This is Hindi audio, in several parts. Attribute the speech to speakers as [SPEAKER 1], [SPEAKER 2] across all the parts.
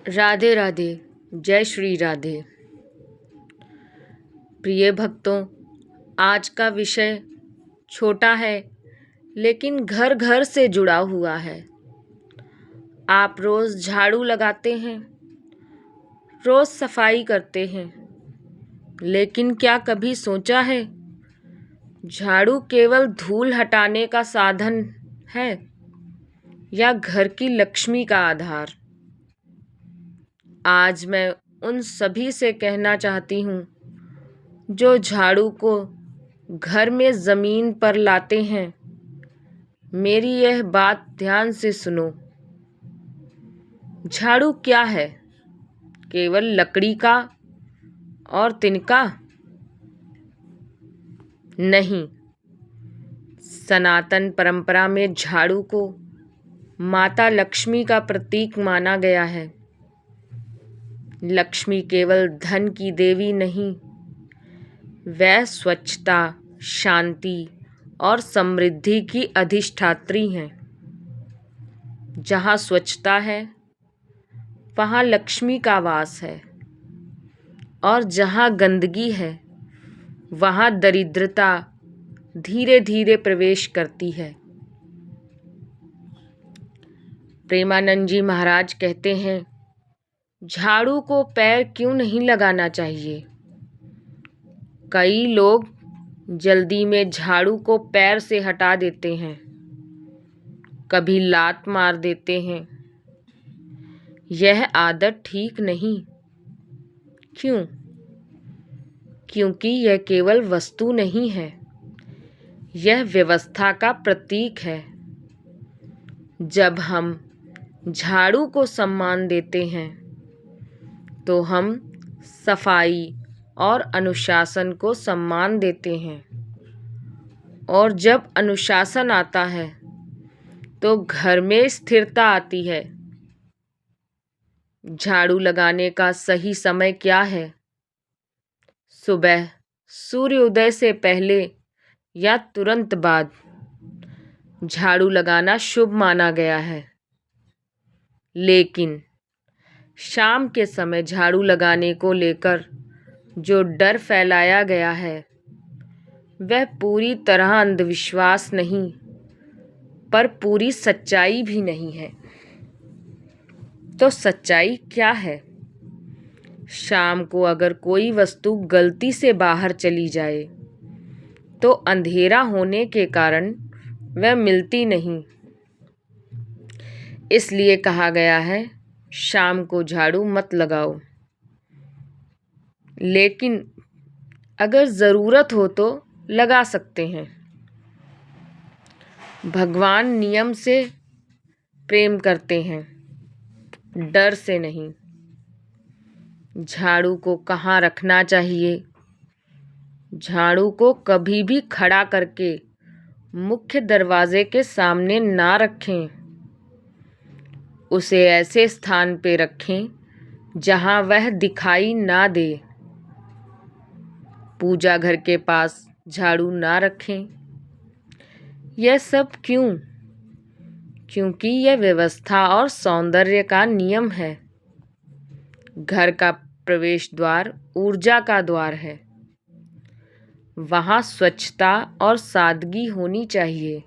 [SPEAKER 1] राधे राधे। जय श्री राधे। प्रिय भक्तों, आज का विषय छोटा है लेकिन घर घर से जुड़ा हुआ है। आप रोज़ झाड़ू लगाते हैं, रोज़ सफाई करते हैं, लेकिन क्या कभी सोचा है झाड़ू केवल धूल हटाने का साधन है या घर की लक्ष्मी का आधार? आज मैं उन सभी से कहना चाहती हूँ जो झाड़ू को घर में ज़मीन पर लाते हैं, मेरी यह बात ध्यान से सुनो। झाड़ू क्या है? केवल लकड़ी का और तिनका? नहीं। सनातन परंपरा में झाड़ू को माता लक्ष्मी का प्रतीक माना गया है। लक्ष्मी केवल धन की देवी नहीं, वह स्वच्छता, शांति और समृद्धि की अधिष्ठात्री हैं। जहाँ स्वच्छता है वहाँ लक्ष्मी का वास है, और जहाँ गंदगी है वहाँ दरिद्रता धीरे धीरे प्रवेश करती है। प्रेमानंद जी महाराज कहते हैं, झाड़ू को पैर क्यों नहीं लगाना चाहिए? कई लोग जल्दी में झाड़ू को पैर से हटा देते हैं, कभी लात मार देते हैं। यह आदत ठीक नहीं। क्यों? क्योंकि यह केवल वस्तु नहीं है, यह व्यवस्था का प्रतीक है। जब हम झाड़ू को सम्मान देते हैं तो हम सफाई और अनुशासन को सम्मान देते हैं, और जब अनुशासन आता है तो घर में स्थिरता आती है। झाड़ू लगाने का सही समय क्या है? सुबह सूर्योदय से पहले या तुरंत बाद झाड़ू लगाना शुभ माना गया है। लेकिन शाम के समय झाड़ू लगाने को लेकर जो डर फैलाया गया है वह पूरी तरह अंधविश्वास नहीं, पर पूरी सच्चाई भी नहीं है। तो सच्चाई क्या है? शाम को अगर कोई वस्तु गलती से बाहर चली जाए तो अंधेरा होने के कारण वह मिलती नहीं। इसलिए कहा गया है, शाम को झाड़ू मत लगाओ। लेकिन अगर ज़रूरत हो तो लगा सकते हैं। भगवान नियम से प्रेम करते हैं, डर से नहीं। झाड़ू को कहाँ रखना चाहिए? झाड़ू को कभी भी खड़ा करके मुख्य दरवाजे के सामने ना रखें। उसे ऐसे स्थान पे रखें जहाँ वह दिखाई ना दे। पूजा घर के पास झाड़ू ना रखें। यह सब क्यों? क्योंकि यह व्यवस्था और सौंदर्य का नियम है। घर का प्रवेश द्वार ऊर्जा का द्वार है। वहाँ स्वच्छता और सादगी होनी चाहिए।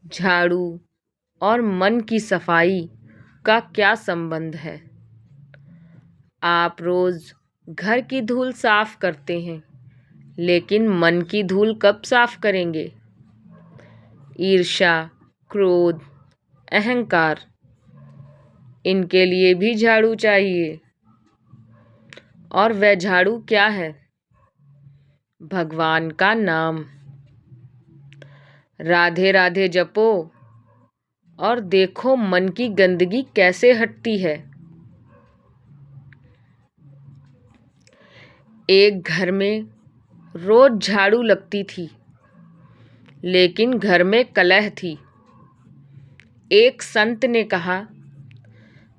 [SPEAKER 1] झाड़ू और मन की सफाई का क्या संबंध है? आप रोज़ घर की धूल साफ करते हैं, लेकिन मन की धूल कब साफ करेंगे? ईर्ष्या, क्रोध, अहंकार, इनके लिए भी झाड़ू चाहिए। और वह झाड़ू क्या है? भगवान का नाम। राधे राधे जपो और देखो मन की गंदगी कैसे हटती है। एक घर में रोज झाड़ू लगती थी, लेकिन घर में कलह थी। एक संत ने कहा,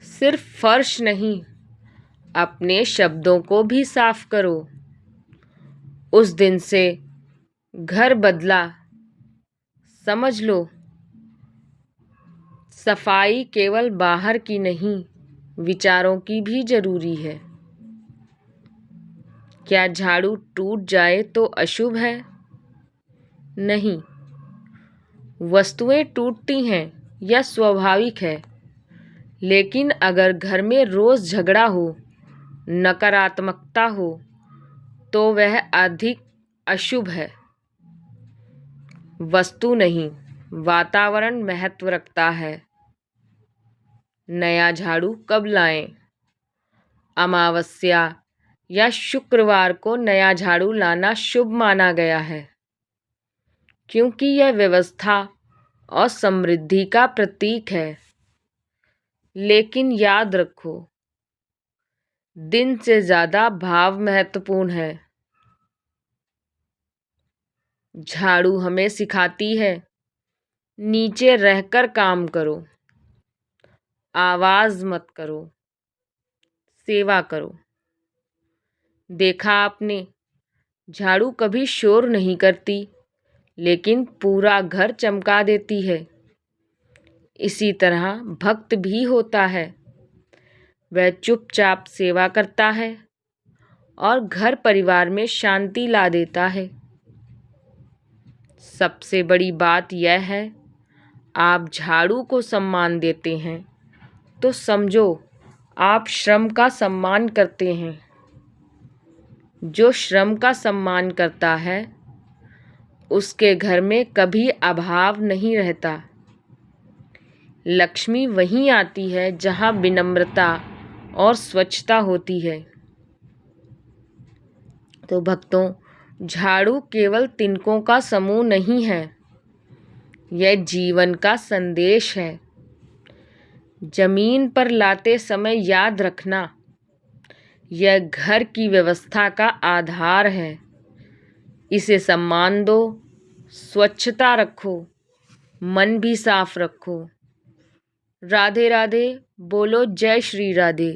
[SPEAKER 1] सिर्फ फर्श नहीं, अपने शब्दों को भी साफ करो। उस दिन से घर बदला। समझ लो, सफाई केवल बाहर की नहीं, विचारों की भी जरूरी है। क्या झाड़ू टूट जाए तो अशुभ है? नहीं, वस्तुएं टूटती हैं यह स्वाभाविक है, लेकिन अगर घर में रोज झगड़ा हो, नकारात्मकता हो, तो वह अधिक अशुभ है। वस्तु नहीं, वातावरण महत्व रखता है। नया झाड़ू कब लाएं? अमावस्या या शुक्रवार को नया झाड़ू लाना शुभ माना गया है, क्योंकि यह व्यवस्था और समृद्धि का प्रतीक है। लेकिन याद रखो, दिन से ज्यादा भाव महत्वपूर्ण है। झाड़ू हमें सिखाती है, नीचे रहकर काम करो, आवाज मत करो, सेवा करो। देखा आपने, झाड़ू कभी शोर नहीं करती, लेकिन पूरा घर चमका देती है। इसी तरह भक्त भी होता है। वह चुपचाप सेवा करता है और घर परिवार में शांति ला देता है। सबसे बड़ी बात यह है, आप झाड़ू को सम्मान देते हैं तो समझो आप श्रम का सम्मान करते हैं। जो श्रम का सम्मान करता है, उसके घर में कभी अभाव नहीं रहता। लक्ष्मी वहीं आती है जहाँ विनम्रता और स्वच्छता होती है। तो भक्तों, झाड़ू केवल तिनकों का समूह नहीं है, यह जीवन का संदेश है। जमीन पर लाते समय याद रखना, यह घर की व्यवस्था का आधार है। इसे सम्मान दो, स्वच्छता रखो, मन भी साफ रखो। राधे राधे। बोलो जय श्री राधे।